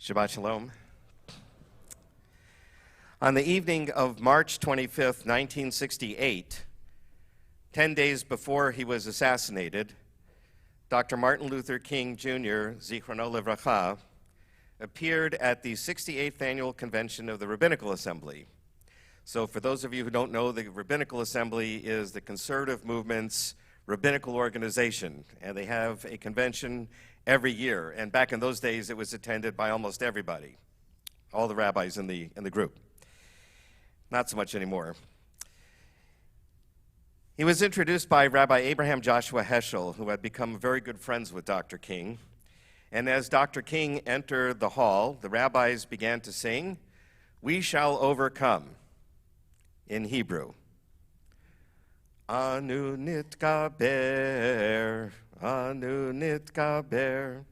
Shabbat Shalom. On the evening of March 25th, 1968, 10 days before he was assassinated, Dr. Martin Luther King Jr., Zichrono Livracha, appeared at the 68th Annual Convention of the Rabbinical Assembly. So for those of you who don't know, the Rabbinical Assembly is the conservative movement's rabbinical organization, and they have a convention every year. And back in those days, it was attended by almost everybody, all the rabbis in the group. Not so much anymore. He was introduced by Rabbi Abraham Joshua Heschel, who had become very good friends with Dr. King. And as Dr. King entered the hall, the rabbis began to sing, "We shall overcome," in Hebrew. Anu nitgaber, anu nitgaber.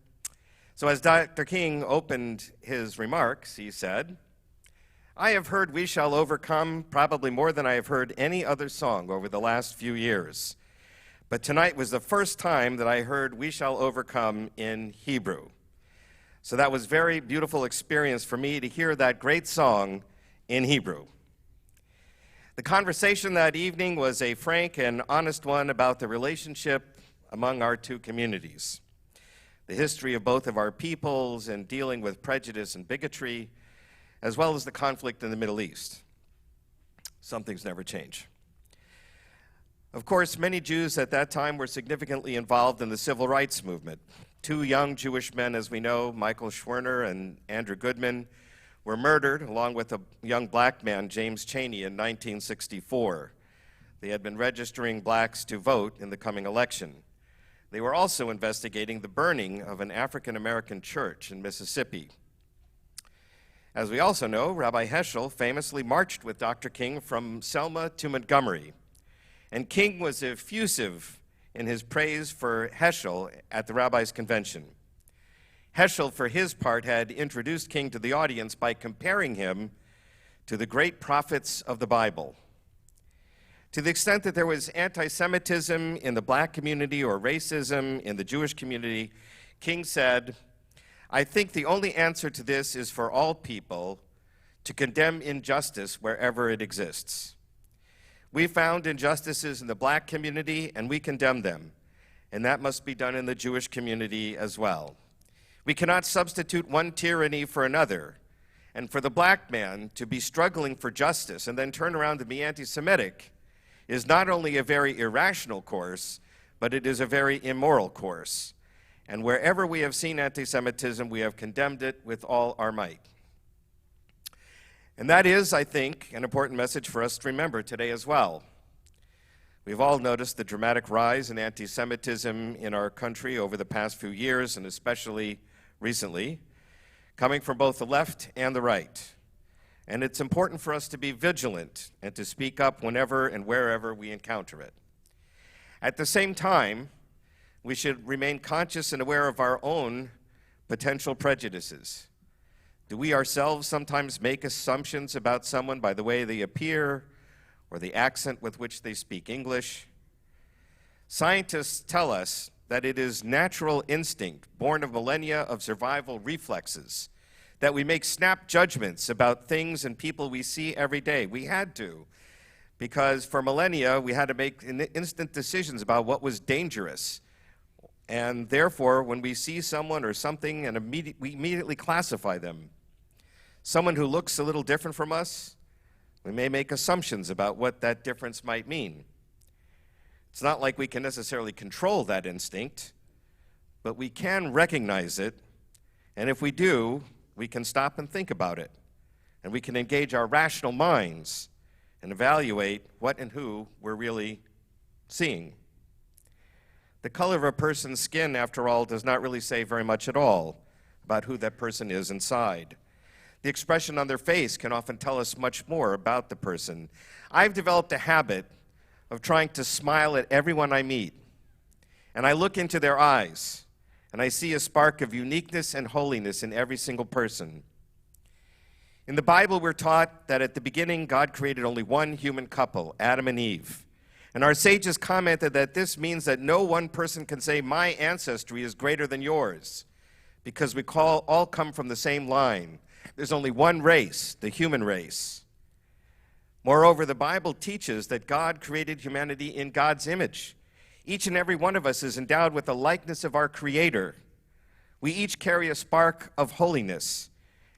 So as Dr. King opened his remarks, he said, "I have heard 'We Shall Overcome' probably more than I have heard any other song over the last few years. But tonight was the first time that I heard 'We Shall Overcome' in Hebrew." So that was a very beautiful experience for me to hear that great song in Hebrew. The conversation that evening was a frank and honest one about the relationship among our two communities, the history of both of our peoples and dealing with prejudice and bigotry, as well as the conflict in the Middle East. Some things never change. Of course, many Jews at that time were significantly involved in the civil rights movement. Two young Jewish men, as we know, Michael Schwerner and Andrew Goodman, were murdered along with a young black man, James Chaney, in 1964. They had been registering blacks to vote in the coming election. They were also investigating the burning of an African-American church in Mississippi. As we also know, Rabbi Heschel famously marched with Dr. King from Selma to Montgomery, and King was effusive in his praise for Heschel at the rabbis' convention. Heschel, for his part, had introduced King to the audience by comparing him to the great prophets of the Bible. To the extent that there was anti-Semitism in the black community or racism in the Jewish community, King said, "I think the only answer to this is for all people to condemn injustice wherever it exists. We found injustices in the black community and we condemn them, and that must be done in the Jewish community as well. We cannot substitute one tyranny for another, and for the black man to be struggling for justice and then turn around and be anti-Semitic is not only a very irrational course, but it is a very immoral course. And wherever we have seen anti-Semitism, we have condemned it with all our might." And that is, I think, an important message for us to remember today as well. We've all noticed the dramatic rise in anti-Semitism in our country over the past few years, and especially recently, coming from both the left and the right. And it's important for us to be vigilant and to speak up whenever and wherever we encounter it. At the same time, we should remain conscious and aware of our own potential prejudices. Do we ourselves sometimes make assumptions about someone by the way they appear or the accent with which they speak English? Scientists tell us that it is natural instinct, born of millennia of survival reflexes, that we make snap judgments about things and people we see every day. We had to, because for millennia we had to make instant decisions about what was dangerous. And therefore, when we see someone or something, and we immediately classify them. Someone who looks a little different from us, we may make assumptions about what that difference might mean. It's not like we can necessarily control that instinct, but we can recognize it, and if we do, we can stop and think about it, and we can engage our rational minds and evaluate what and who we're really seeing. The color of a person's skin, after all, does not really say very much at all about who that person is inside. The expression on their face can often tell us much more about the person. I've developed a habit of trying to smile at everyone I meet, and I look into their eyes, and I see a spark of uniqueness and holiness in every single person. In the Bible, we're taught that at the beginning, God created only one human couple, Adam and Eve. And our sages commented that this means that no one person can say, "My ancestry is greater than yours," because we all come from the same line. There's only one race, the human race. Moreover, the Bible teaches that God created humanity in God's image. Each and every one of us is endowed with the likeness of our Creator. We each carry a spark of holiness,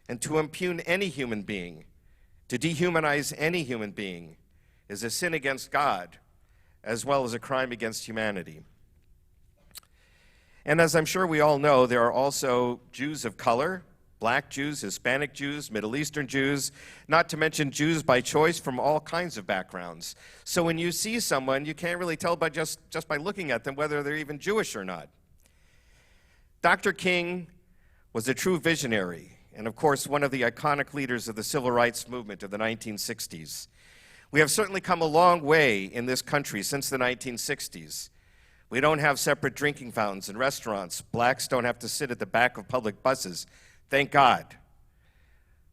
and to impugn any human being, to dehumanize any human being, is a sin against God, as well as a crime against humanity. And as I'm sure we all know, there are also Jews of color, Black Jews, Hispanic Jews, Middle Eastern Jews, not to mention Jews by choice from all kinds of backgrounds. So when you see someone, you can't really tell by just by looking at them whether they're even Jewish or not. Dr. King was a true visionary, and of course one of the iconic leaders of the civil rights movement of the 1960s. We have certainly come a long way in this country since the 1960s. We don't have separate drinking fountains in restaurants. Blacks don't have to sit at the back of public buses. Thank God.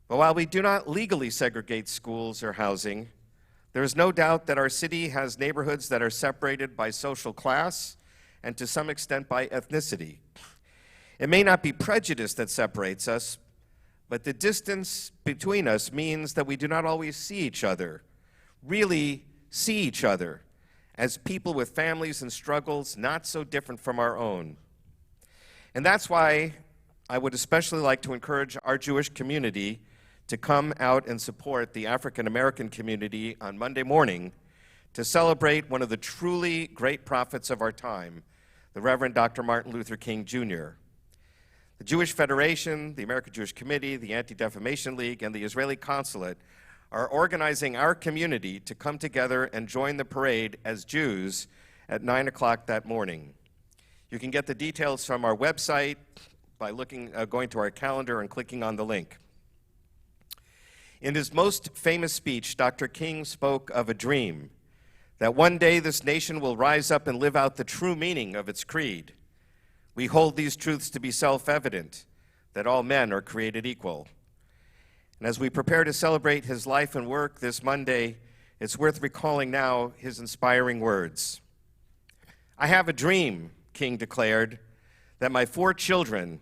But while we do not legally segregate schools or housing, there is no doubt that our city has neighborhoods that are separated by social class and to some extent by ethnicity. It may not be prejudice that separates us, but the distance between us means that we do not always see each other, really see each other, as people with families and struggles not so different from our own. And that's why I would especially like to encourage our Jewish community to come out and support the African American community on Monday morning to celebrate one of the truly great prophets of our time, the Reverend Dr. Martin Luther King Jr. The Jewish Federation, the American Jewish Committee, the Anti-Defamation League, and the Israeli Consulate are organizing our community to come together and join the parade as Jews at 9 o'clock that morning. You can get the details from our website by going to our calendar and clicking on the link. In his most famous speech, Dr. King spoke of a dream that one day this nation will rise up and live out the true meaning of its creed. We hold these truths to be self-evident, that all men are created equal. And as we prepare to celebrate his life and work this Monday, it's worth recalling now his inspiring words. I have a dream, King declared, that my 4 children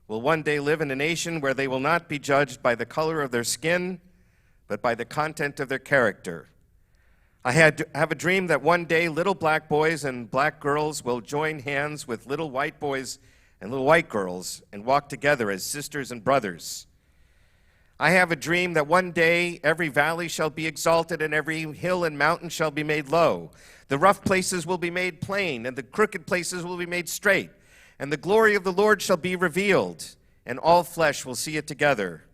will one day live in a nation where they will not be judged by the color of their skin, but by the content of their character. I have a dream that one day little black boys and black girls will join hands with little white boys and little white girls and walk together as sisters and brothers. I have a dream that one day every valley shall be exalted and every hill and mountain shall be made low. The rough places will be made plain and the crooked places will be made straight. And the glory of the Lord shall be revealed and all flesh will see it together.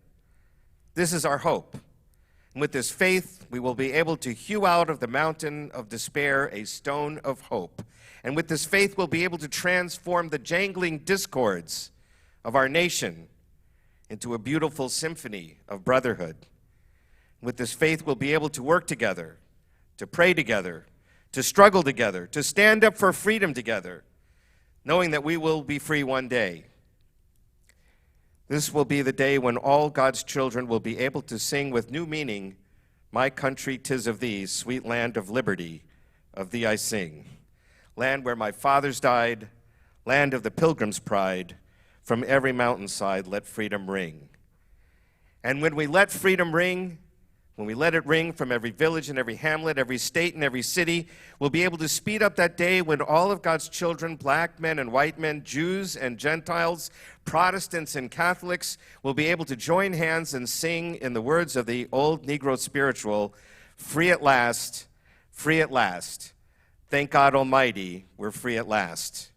This is our hope. And with this faith, we will be able to hew out of the mountain of despair a stone of hope. And with this faith, we'll be able to transform the jangling discords of our nation into a beautiful symphony of brotherhood. With this faith, we'll be able to work together, to pray together, to struggle together, to stand up for freedom together, knowing that we will be free one day. This will be the day when all God's children will be able to sing with new meaning, "My country, 'tis of thee, sweet land of liberty, of thee I sing. Land where my fathers died, land of the pilgrim's pride, from every mountainside let freedom ring." And when we let freedom ring, when we let it ring from every village and every hamlet, every state and every city, we'll be able to speed up that day when all of God's children, black men and white men, Jews and Gentiles, Protestants and Catholics, will be able to join hands and sing in the words of the old Negro spiritual, "Free at last, free at last. Thank God Almighty, we're free at last."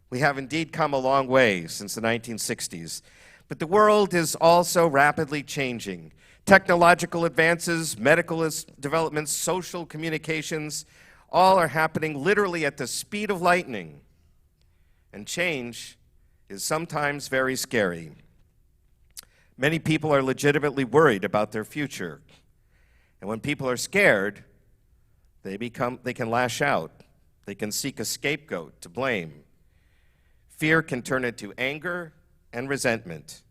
We have indeed come a long way since the 1960s, but the world is also rapidly changing. Technological advances, medical developments, social communications, all are happening literally at the speed of lightning. And change is sometimes very scary. Many people are legitimately worried about their future. And when people are scared, they can lash out. They can seek a scapegoat to blame. Fear can turn into anger and resentment.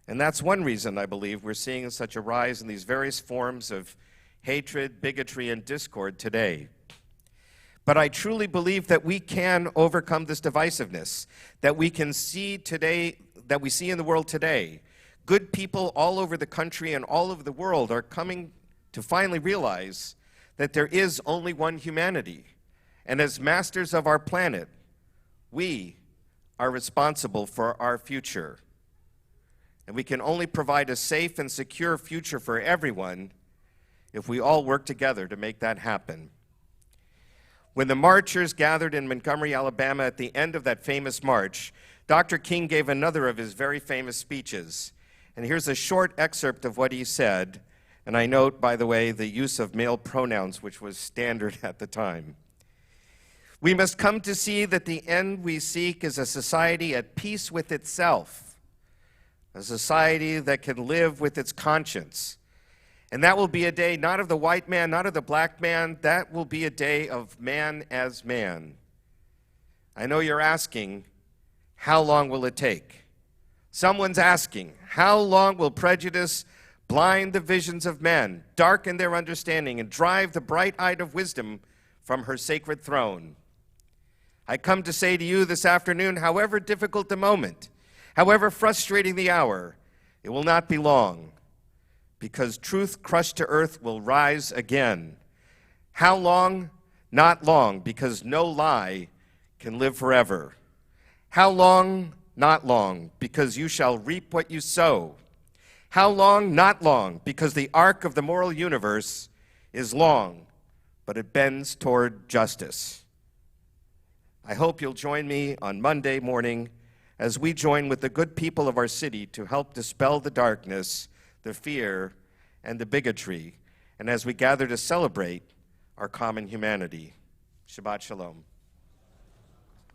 And that's one reason I believe we're seeing such a rise in these various forms of hatred, bigotry, and discord today. But I truly believe that we can overcome this divisiveness that we can see today, that we see in the world today. Good people all over the country and all over the world are coming to finally realize that there is only one humanity. And as masters of our planet, we are responsible for our future. And we can only provide a safe and secure future for everyone if we all work together to make that happen. When the marchers gathered in Montgomery, Alabama at the end of that famous march, Dr. King gave another of his very famous speeches. And here's a short excerpt of what he said. And I note, by the way, the use of male pronouns, which was standard at the time. We must come to see that the end we seek is a society at peace with itself, a society that can live with its conscience. And that will be a day not of the white man, not of the black man. That will be a day of man as man. I know you're asking, how long will it take? Someone's asking, how long will prejudice blind the visions of men, darken their understanding, and drive the bright-eyed of wisdom from her sacred throne? I come to say to you this afternoon, however difficult the moment, however frustrating the hour, it will not be long, because truth crushed to earth will rise again. How long? Not long, because no lie can live forever. How long? Not long, because you shall reap what you sow. How long? Not long, because the arc of the moral universe is long, but it bends toward justice. I hope you'll join me on Monday morning as we join with the good people of our city to help dispel the darkness, the fear, and the bigotry, and as we gather to celebrate our common humanity. Shabbat Shalom.